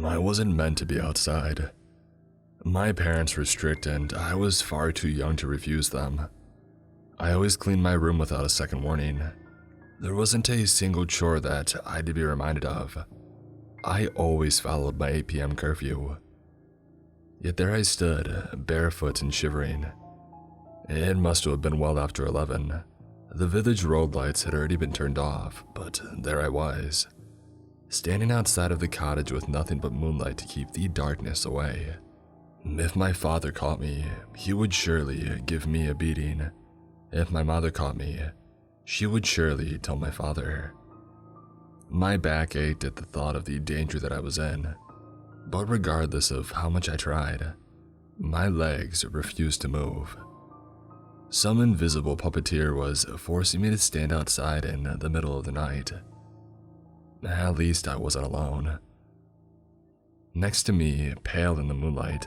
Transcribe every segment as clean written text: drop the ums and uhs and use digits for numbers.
I wasn't meant to be outside. My parents were strict and I was far too young to refuse them. I always cleaned my room without a second warning. There wasn't a single chore that I had to be reminded of. I always followed my 8 p.m. curfew. Yet there I stood, barefoot and shivering. It must have been well after 11. The village road lights had already been turned off, but there I was, standing outside of the cottage with nothing but moonlight to keep the darkness away. If my father caught me, he would surely give me a beating. If my mother caught me, she would surely tell my father. My back ached at the thought of the danger that I was in, but regardless of how much I tried, my legs refused to move. Some invisible puppeteer was forcing me to stand outside in the middle of the night. At least I wasn't alone. Next to me, pale in the moonlight,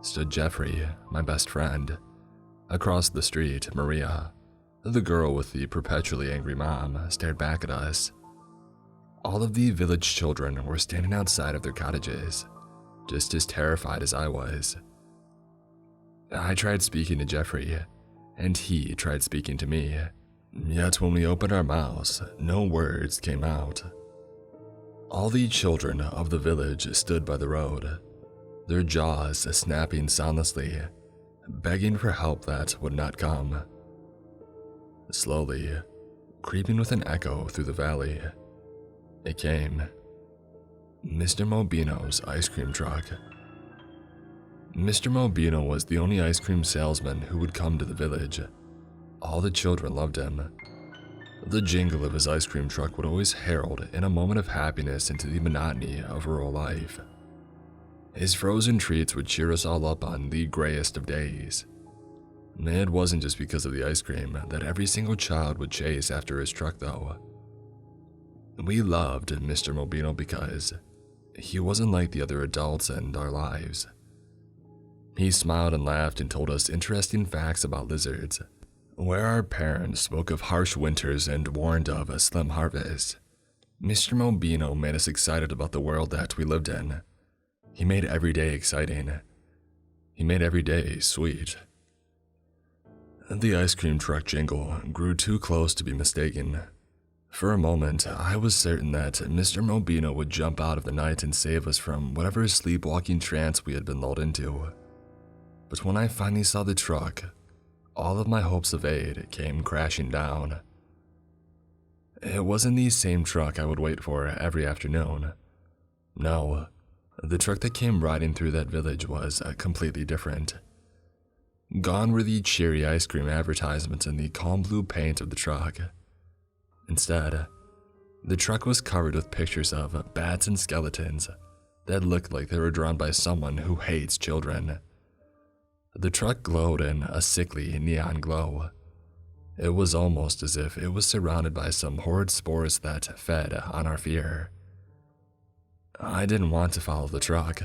stood Jeffrey, my best friend. Across the street, Maria, the girl with the perpetually angry mom, stared back at us. All of the village children were standing outside of their cottages, just as terrified as I was. I tried speaking to Jeffrey, and he tried speaking to me, yet when we opened our mouths, no words came out. All the children of the village stood by the road, their jaws snapping soundlessly, begging for help that would not come. Slowly, creeping with an echo through the valley, it came. Mr. Mobino's ice cream truck. Mr. Mobino was the only ice cream salesman who would come to the village. All the children loved him. The jingle of his ice cream truck would always herald in a moment of happiness into the monotony of rural life. His frozen treats would cheer us all up on the grayest of days. It wasn't just because of the ice cream that every single child would chase after his truck, though. We loved Mr. Mobino because he wasn't like the other adults in our lives. He smiled and laughed and told us interesting facts about lizards, where our parents spoke of harsh winters and warned of a slim harvest. Mr. Mobino made us excited about the world that we lived in. He made every day exciting. He made every day sweet. The ice cream truck jingle grew too close to be mistaken. For a moment, I was certain that Mr. Mobino would jump out of the night and save us from whatever sleepwalking trance we had been lulled into. But when I finally saw the truck, all of my hopes of aid came crashing down. It wasn't the same truck I would wait for every afternoon. No, the truck that came riding through that village was completely different. Gone were the cheery ice cream advertisements and the calm blue paint of the truck. Instead, the truck was covered with pictures of bats and skeletons that looked like they were drawn by someone who hates children. The truck glowed in a sickly neon glow. It was almost as if it was surrounded by some horrid spores that fed on our fear. I didn't want to follow the truck.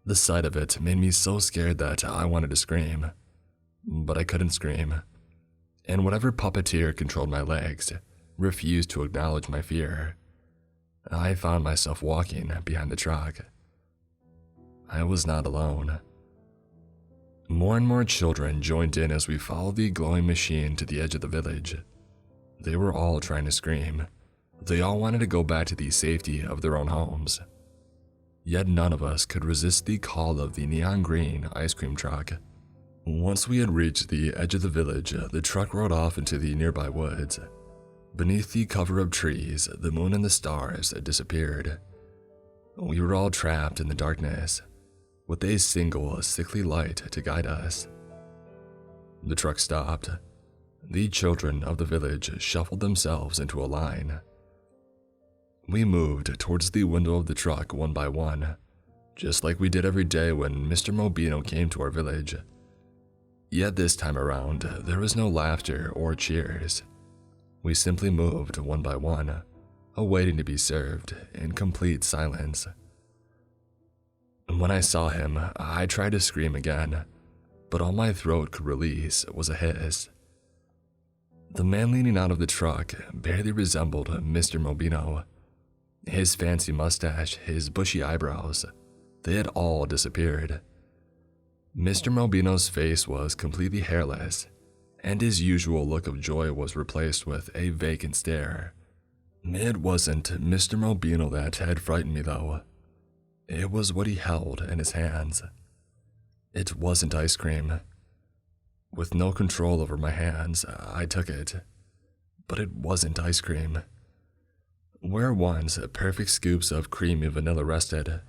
The sight of it made me so scared that I wanted to scream. But I couldn't scream. And whatever puppeteer controlled my legs refused to acknowledge my fear. I found myself walking behind the truck. I was not alone. More and more children joined in as we followed the glowing machine to the edge of the village. They were all trying to scream. They all wanted to go back to the safety of their own homes. Yet none of us could resist the call of the neon green ice cream truck. Once we had reached the edge of the village, the truck rode off into the nearby woods. Beneath the cover of trees, the moon and the stars had disappeared. We were all trapped in the darkness, with a single sickly light to guide us. The truck stopped. The children of the village shuffled themselves into a line. We moved towards the window of the truck one by one, just like we did every day when Mr. Mobino came to our village. Yet this time around, there was no laughter or cheers. We simply moved one by one, awaiting to be served in complete silence. When I saw him, I tried to scream again, but all my throat could release was a hiss. The man leaning out of the truck barely resembled Mr. Mobino. His fancy mustache, his bushy eyebrows, they had all disappeared. Mr. Mobino's face was completely hairless, and his usual look of joy was replaced with a vacant stare. It wasn't Mr. Mobino that had frightened me, though. It was what he held in his hands. It wasn't ice cream. With no control over my hands, I took it. But it wasn't ice cream. Where once perfect scoops of creamy vanilla rested,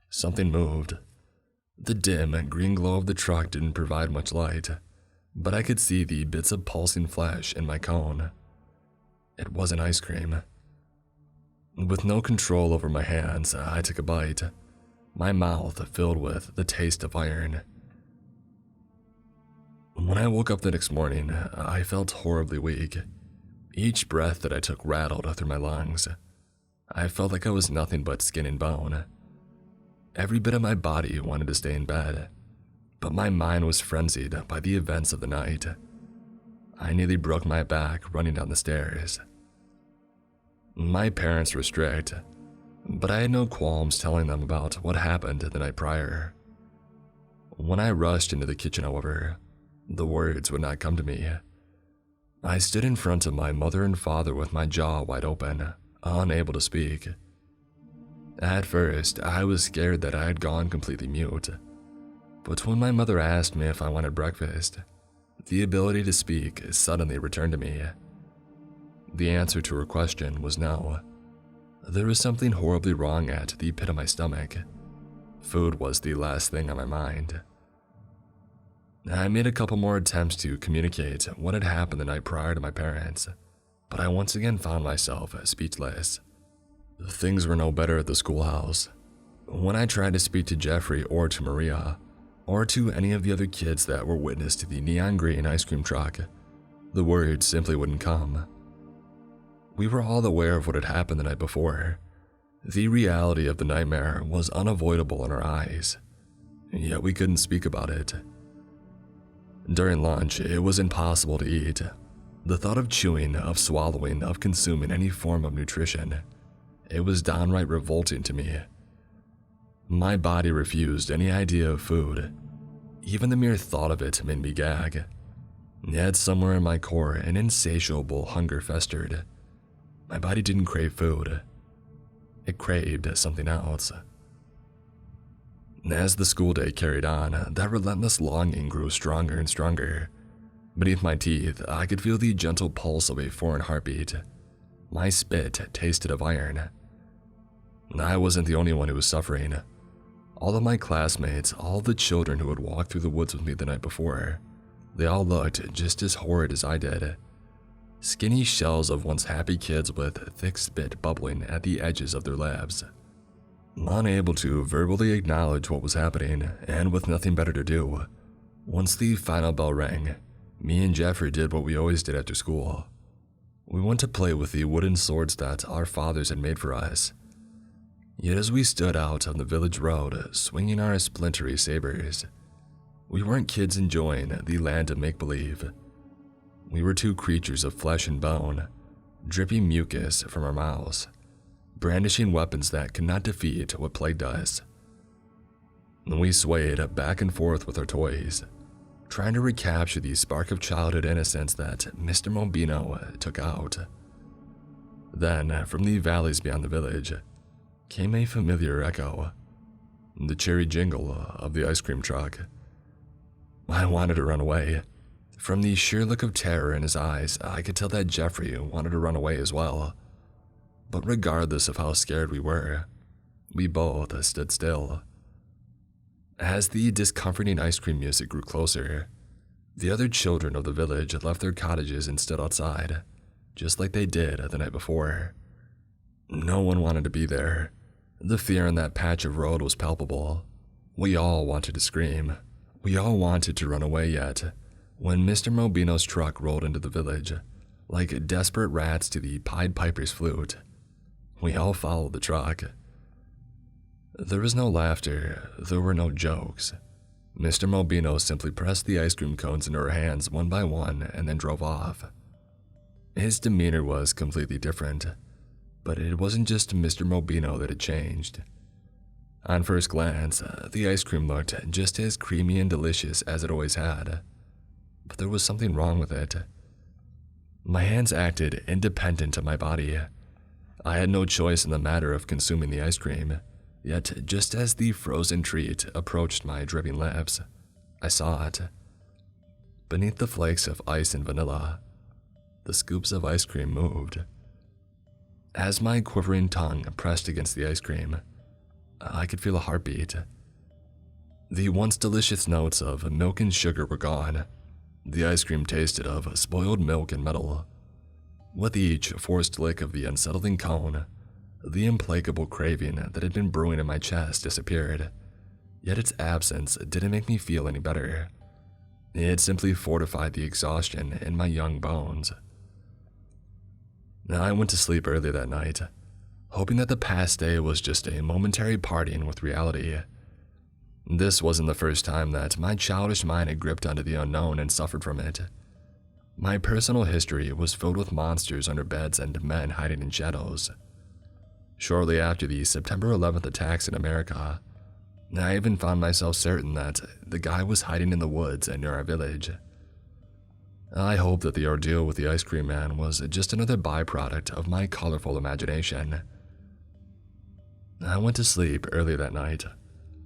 something moved. The dim green glow of the truck didn't provide much light, but I could see the bits of pulsing flesh in my cone. It wasn't ice cream. With no control over my hands, I took a bite, my mouth filled with the taste of iron. When I woke up the next morning, I felt horribly weak. Each breath that I took rattled through my lungs. I felt like I was nothing but skin and bone. Every bit of my body wanted to stay in bed, but my mind was frenzied by the events of the night. I nearly broke my back running down the stairs. My parents were strict, but I had no qualms telling them about what happened the night prior. When I rushed into the kitchen, however, the words would not come to me. I stood in front of my mother and father with my jaw wide open, unable to speak. At first, I was scared that I had gone completely mute. But when my mother asked me if I wanted breakfast, the ability to speak suddenly returned to me. The answer to her question was no. There was something horribly wrong at the pit of my stomach. Food was the last thing on my mind. I made a couple more attempts to communicate what had happened the night prior to my parents, but I once again found myself speechless. Things were no better at the schoolhouse. When I tried to speak to Jeffrey or to Maria, or to any of the other kids that were witness to the neon green ice cream truck, the words simply wouldn't come. We were all aware of what had happened the night before. The reality of the nightmare was unavoidable in our eyes, yet we couldn't speak about it. During lunch, it was impossible to eat. The thought of chewing, of swallowing, of consuming any form of nutrition, it was downright revolting to me. My body refused any idea of food. Even the mere thought of it made me gag. Yet somewhere in my core, an insatiable hunger festered. My body didn't crave food. It craved something else. As the school day carried on, that relentless longing grew stronger and stronger. Beneath my teeth, I could feel the gentle pulse of a foreign heartbeat. My spit tasted of iron. I wasn't the only one who was suffering. All of my classmates, all the children who had walked through the woods with me the night before, they all looked just as horrid as I did. Skinny shells of once happy kids with thick spit bubbling at the edges of their lips. Unable to verbally acknowledge what was happening, and with nothing better to do, once the final bell rang, me and Jeffrey did what we always did after school. We went to play with the wooden swords that our fathers had made for us. Yet as we stood out on the village road, swinging our splintery sabers, we weren't kids enjoying the land of make-believe. We were two creatures of flesh and bone, dripping mucus from our mouths, brandishing weapons that could not defeat what plagued us. We swayed back and forth with our toys, trying to recapture the spark of childhood innocence that Mr. Mobino took out. Then, from the valleys beyond the village, came a familiar echo, the cheery jingle of the ice cream truck. I wanted to run away. From the sheer look of terror in his eyes, I could tell that Jeffrey wanted to run away as well. But regardless of how scared we were, we both stood still. As the discomforting ice cream music grew closer, the other children of the village left their cottages and stood outside, just like they did the night before. No one wanted to be there. The fear in that patch of road was palpable. We all wanted to scream. We all wanted to run away, yet when Mr. Mobino's truck rolled into the village, like desperate rats to the Pied Piper's flute, we all followed the truck. There was no laughter, there were no jokes. Mr. Mobino simply pressed the ice cream cones into our hands one by one and then drove off. His demeanor was completely different, But it wasn't just Mr. Mobino that had changed. On first glance, the ice cream looked just as creamy and delicious as it always had. But there was something wrong with it. My hands acted independent of my body. I had no choice in the matter of consuming the ice cream, yet just as the frozen treat approached my dripping lips, I saw it. Beneath the flakes of ice and vanilla, the scoops of ice cream moved. As my quivering tongue pressed against the ice cream, I could feel a heartbeat. The once delicious notes of milk and sugar were gone. The ice cream tasted of spoiled milk and metal. With each forced lick of the unsettling cone, the implacable craving that had been brewing in my chest disappeared, yet its absence didn't make me feel any better. It simply fortified the exhaustion in my young bones. I went to sleep early that night, hoping that the past day was just a momentary parting with reality. This wasn't the first time that my childish mind had gripped onto the unknown and suffered from it. My personal history was filled with monsters under beds and men hiding in shadows. Shortly after the September 11th attacks in America, I even found myself certain that the guy was hiding in the woods near our village. I hoped that the ordeal with the ice cream man was just another byproduct of my colorful imagination. I went to sleep early that night,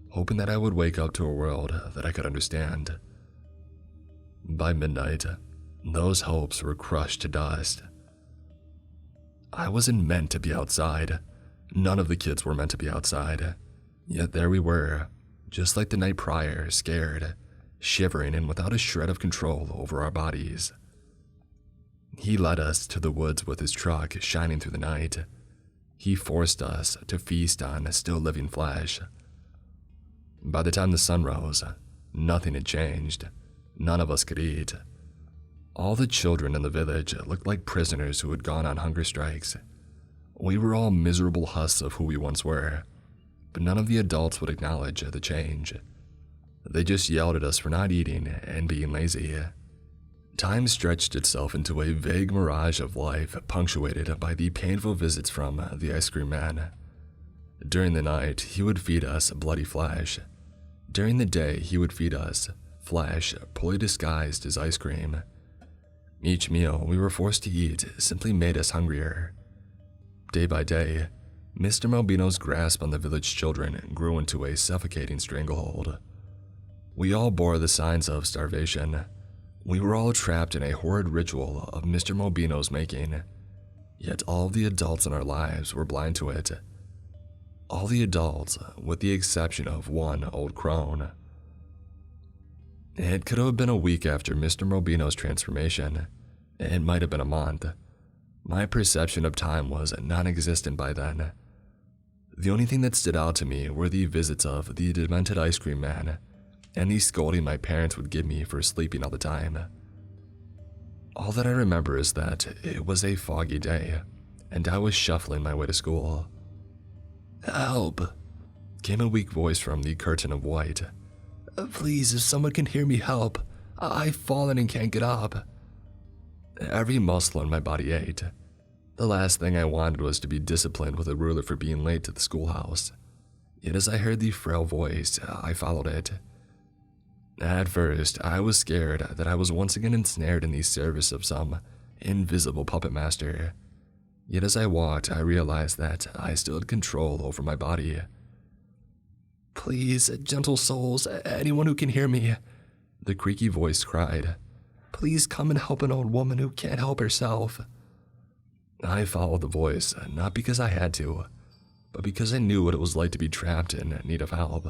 hoping that I would wake up to a world that I could understand. By midnight, those hopes were crushed to dust. I wasn't meant to be outside. None of the kids were meant to be outside. Yet there we were, just like the night prior, scared, shivering and without a shred of control over our bodies. He led us to the woods with his truck shining through the night. He forced us to feast on still living flesh. By the time the sun rose, nothing had changed. None of us could eat. All the children in the village looked like prisoners who had gone on hunger strikes. We were all miserable husks of who we once were, but none of the adults would acknowledge the change. They just yelled at us for not eating and being lazy. Time stretched itself into a vague mirage of life, punctuated by the painful visits from the ice cream man. During the night, he would feed us bloody flesh. During the day, he would feed us flesh poorly disguised as ice cream. Each meal we were forced to eat simply made us hungrier. Day by day, Mr. Mobino's grasp on the village children grew into a suffocating stranglehold. We all bore the signs of starvation. We were all trapped in a horrid ritual of Mr. Mobino's making, yet all the adults in our lives were blind to it. All the adults, with the exception of one old crone. It could have been a week after Mr. Mobino's transformation. It might have been a month. My perception of time was non-existent by then. The only thing that stood out to me were the visits of the demented ice cream man and the scolding my parents would give me for sleeping all the time. All that I remember is that it was a foggy day, and I was shuffling my way to school. "Help!" came a weak voice from the curtain of white. "Please, if someone can hear me, help. I've fallen and can't get up." Every muscle in my body ached. The last thing I wanted was to be disciplined with a ruler for being late to the schoolhouse. Yet as I heard the frail voice, I followed it. At first, I was scared that I was once again ensnared in the service of some invisible puppet master. Yet as I walked, I realized that I still had control over my body. "Please, gentle souls, anyone who can hear me," the creaky voice cried. "Please come and help an old woman who can't help herself." I followed the voice, not because I had to, but because I knew what it was like to be trapped in need of help.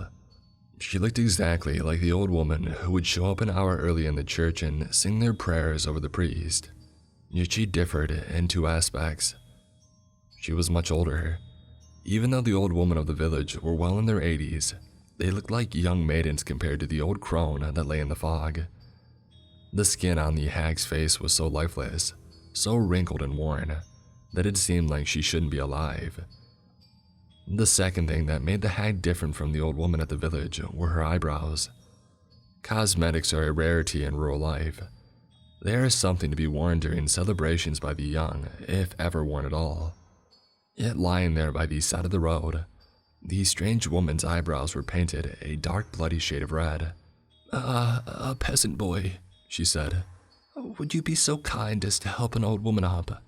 She looked exactly like the old woman who would show up an hour early in the church and sing their prayers over the priest. Yet she differed in two aspects. She was much older. Even though the old women of the village were well in their 80s, they looked like young maidens compared to the old crone that lay in the fog. The skin on the hag's face was so lifeless, so wrinkled and worn, that it seemed like she shouldn't be alive. The second thing that made the hag different from the old woman at the village were her eyebrows. Cosmetics are a rarity in rural life. They are something to be worn during celebrations by the young, if ever worn at all. Yet lying there by the side of the road, the strange woman's eyebrows were painted a dark bloody shade of red. A peasant boy," she said. "Would you be so kind as to help an old woman up?"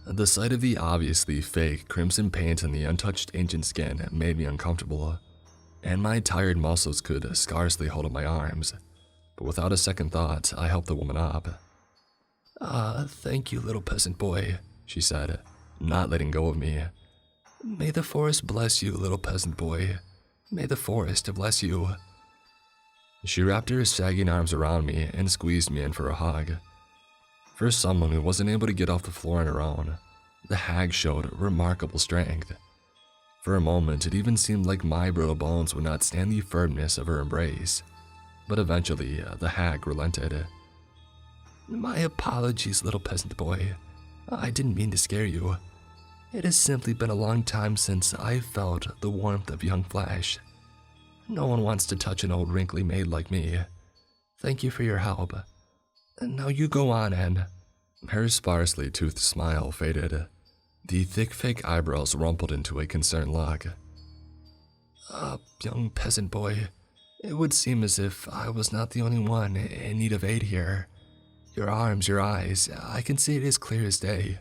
The sight of the obviously fake crimson paint on the untouched ancient skin made me uncomfortable, and my tired muscles could scarcely hold up my arms. But without a second thought, I helped the woman up. Thank you, little peasant boy," she said, not letting go of me. "May the forest bless you, little peasant boy. May the forest bless you." She wrapped her sagging arms around me and squeezed me in for a hug. For someone who wasn't able to get off the floor on her own, the hag showed remarkable strength. For a moment, it even seemed like my brittle bones would not stand the firmness of her embrace. But eventually, the hag relented. "My apologies, little peasant boy. I didn't mean to scare you. It has simply been a long time since I felt the warmth of young flesh. No one wants to touch an old wrinkly maid like me. Thank you for your help. Now you go on and..." Her sparsely toothed smile faded. The thick fake eyebrows rumpled into a concerned look. Young peasant boy, it would seem as if I was not the only one in need of aid here. Your arms, your eyes, I can see it as clear as day.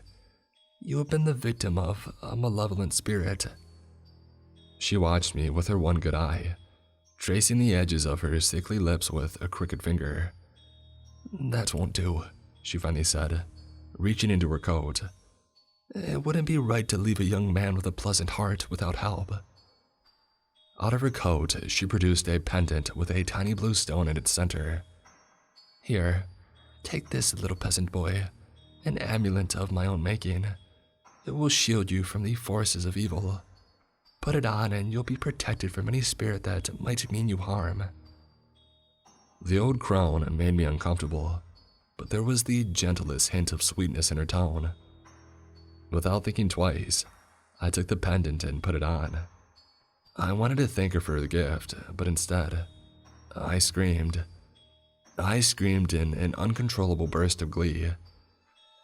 You have been the victim of a malevolent spirit." She watched me with her one good eye, tracing the edges of her sickly lips with a crooked finger. "That won't do," she finally said, reaching into her coat. "It wouldn't be right to leave a young man with a pleasant heart without help." Out of her coat, she produced a pendant with a tiny blue stone in its center. "Here, take this, little peasant boy, an amulet of my own making. It will shield you from the forces of evil. Put it on and you'll be protected from any spirit that might mean you harm." The old crone made me uncomfortable, but there was the gentlest hint of sweetness in her tone. Without thinking twice, I took the pendant and put it on. I wanted to thank her for the gift, but instead, I screamed. I screamed in an uncontrollable burst of glee.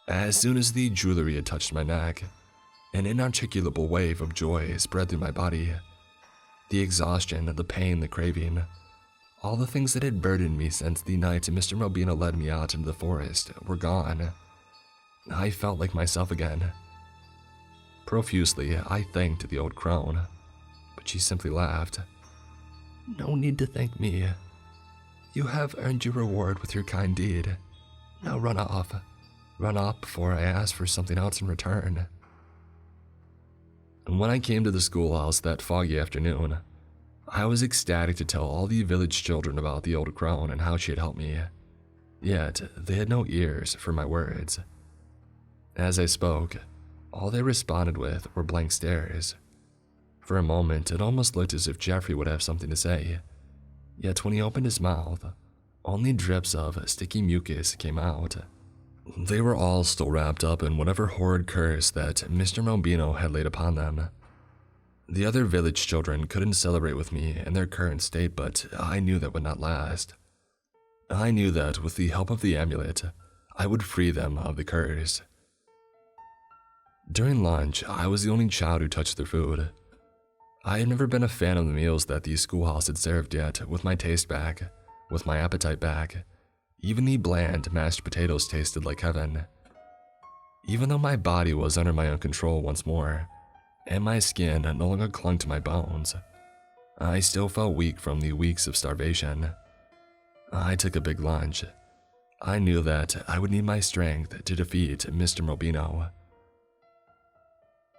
As soon as the jewelry had touched my neck, an inarticulable wave of joy spread through my body. The exhaustion, the pain, the craving, all the things that had burdened me since the night Mr. Mobino led me out into the forest were gone. I felt like myself again. Profusely, I thanked the old crone, but she simply laughed. "No need to thank me. You have earned your reward with your kind deed. Now run off. Run off before I ask for something else in return." And when I came to the schoolhouse that foggy afternoon, I was ecstatic to tell all the village children about the old crone and how she had helped me. Yet, they had no ears for my words. As I spoke, all they responded with were blank stares. For a moment, it almost looked as if Jeffrey would have something to say. Yet when he opened his mouth, only drips of sticky mucus came out. They were all still wrapped up in whatever horrid curse that Mr. Mobino had laid upon them. The other village children couldn't celebrate with me in their current state, but I knew that would not last. I knew that with the help of the amulet, I would free them of the curse. During lunch, I was the only child who touched their food. I had never been a fan of the meals that the schoolhouse had served, yet with my taste back, with my appetite back, even the bland mashed potatoes tasted like heaven. Even though my body was under my own control once more, and my skin no longer clung to my bones, I still felt weak from the weeks of starvation. I took a big lunch. I knew that I would need my strength to defeat Mr. Mobino.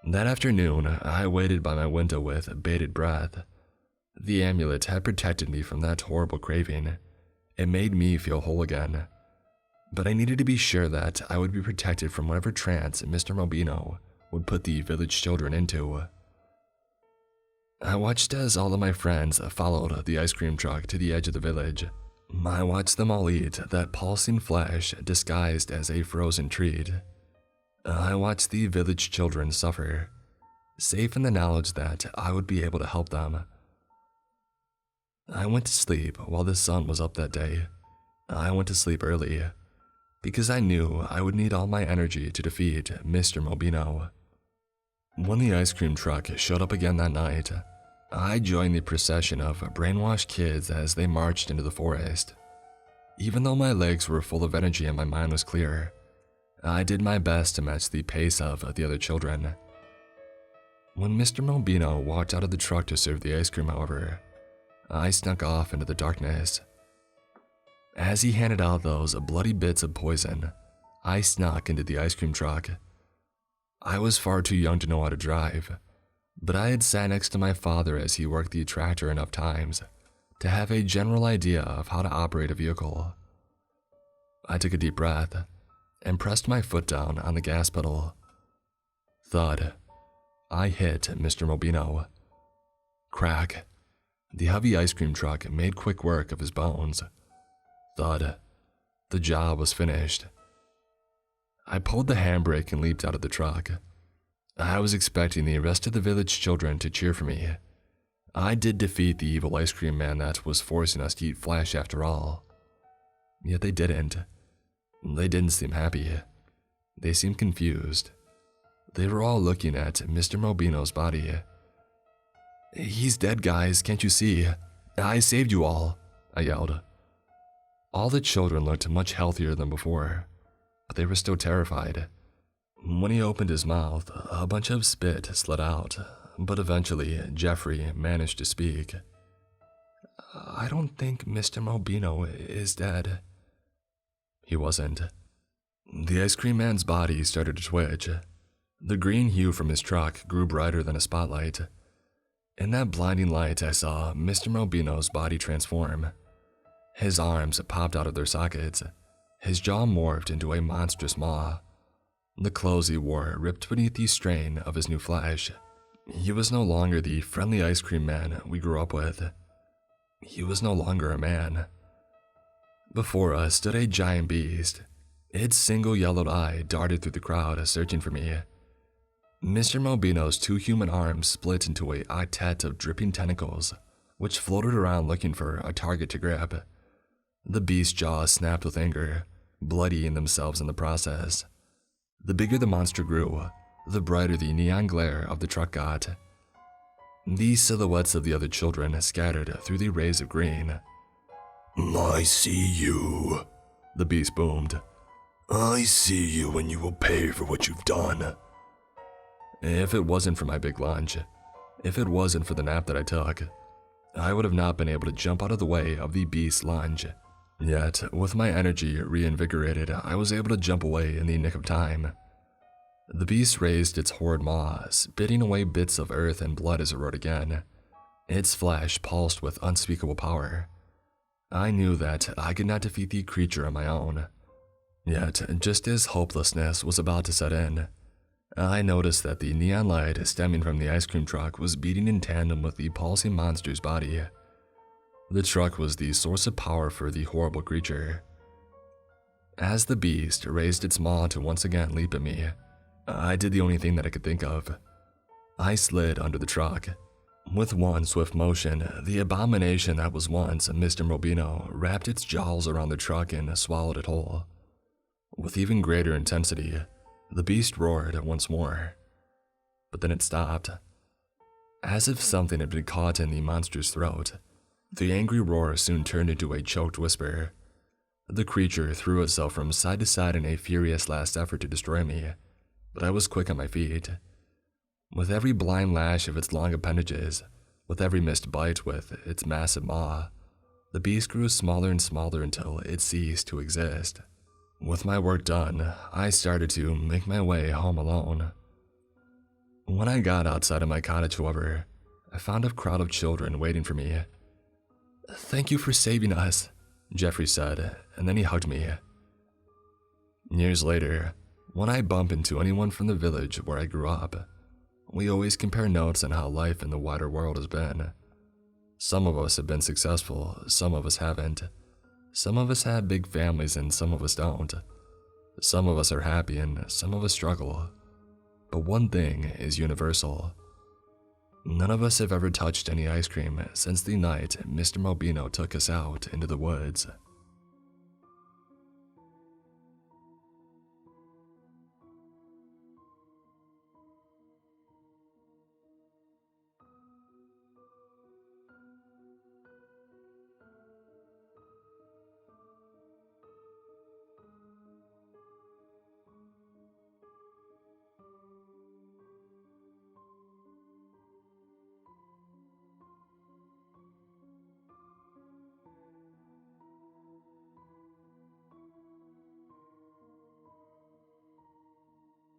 That afternoon, I waited by my window with bated breath. The amulet had protected me from that horrible craving. It made me feel whole again. But I needed to be sure that I would be protected from whatever trance Mr. Mobino would put the village children into. I watched as all of my friends followed the ice cream truck to the edge of the village. I watched them all eat that pulsing flesh disguised as a frozen treat. I watched the village children suffer, safe in the knowledge that I would be able to help them. I went to sleep while the sun was up that day. I went to sleep early, because I knew I would need all my energy to defeat Mr. Mobino. When the ice cream truck showed up again that night, I joined the procession of brainwashed kids as they marched into the forest. Even though my legs were full of energy and my mind was clear, I did my best to match the pace of the other children. When Mr. Mobino walked out of the truck to serve the ice cream, however, I snuck off into the darkness. As he handed out those bloody bits of poison, I snuck into the ice cream truck. I was far too young to know how to drive, but I had sat next to my father as he worked the tractor enough times to have a general idea of how to operate a vehicle. I took a deep breath and pressed my foot down on the gas pedal. Thud. I hit Mr. Mobino. Crack. The heavy ice cream truck made quick work of his bones. Thud. The job was finished. I pulled the handbrake and leaped out of the truck. I was expecting the rest of the village children to cheer for me. I did defeat the evil ice cream man that was forcing us to eat flesh after all. Yet they didn't. They didn't seem happy. They seemed confused. They were all looking at Mr. Mobino's body. "He's dead, guys, can't you see? I saved you all," I yelled. All the children looked much healthier than before, but they were still terrified. When he opened his mouth, a bunch of spit slid out, but eventually Jeffrey managed to speak. "I don't think Mr. Mobino is dead." He wasn't. The ice cream man's body started to twitch. The green hue from his truck grew brighter than a spotlight. In that blinding light, I saw Mr. Mobino's body transform. His arms popped out of their sockets. His jaw morphed into a monstrous maw. The clothes he wore ripped beneath the strain of his new flesh. He was no longer the friendly ice cream man we grew up with. He was no longer a man. Before us stood a giant beast. Its single yellowed eye darted through the crowd, searching for me. Mr. Mobino's two human arms split into a octet of dripping tentacles, which floated around looking for a target to grab. The beast's jaws snapped with anger, bloodying themselves in the process. The bigger the monster grew, the brighter the neon glare of the truck got. The silhouettes of the other children scattered through the rays of green. "I see you," the beast boomed. "I see you, and you will pay for what you've done." If it wasn't for my big lunch, if it wasn't for the nap that I took, I would have not been able to jump out of the way of the beast's lunge. Yet, with my energy reinvigorated, I was able to jump away in the nick of time. The beast raised its horrid maw, spitting away bits of earth and blood as it roared again. Its flesh pulsed with unspeakable power. I knew that I could not defeat the creature on my own. Yet, just as hopelessness was about to set in, I noticed that the neon light stemming from the ice cream truck was beating in tandem with the pulsing monster's body. The truck was the source of power for the horrible creature. As the beast raised its maw to once again leap at me, I did the only thing that I could think of. I slid under the truck. With one swift motion, the abomination that was once Mr. Mobino wrapped its jaws around the truck and swallowed it whole. With even greater intensity, the beast roared once more. But then it stopped. As if something had been caught in the monster's throat, the angry roar soon turned into a choked whisper. The creature threw itself from side to side in a furious last effort to destroy me, but I was quick on my feet. With every blind lash of its long appendages, with every missed bite with its massive maw, the beast grew smaller and smaller until it ceased to exist. With my work done, I started to make my way home alone. When I got outside of my cottage, however, I found a crowd of children waiting for me. "Thank you for saving us," Jeffrey said, and then he hugged me. Years later, when I bump into anyone from the village where I grew up, we always compare notes on how life in the wider world has been. Some of us have been successful, some of us haven't. Some of us have big families and some of us don't. Some of us are happy and some of us struggle. But one thing is universal. None of us have ever touched any ice cream since the night Mr. Mobino took us out into the woods.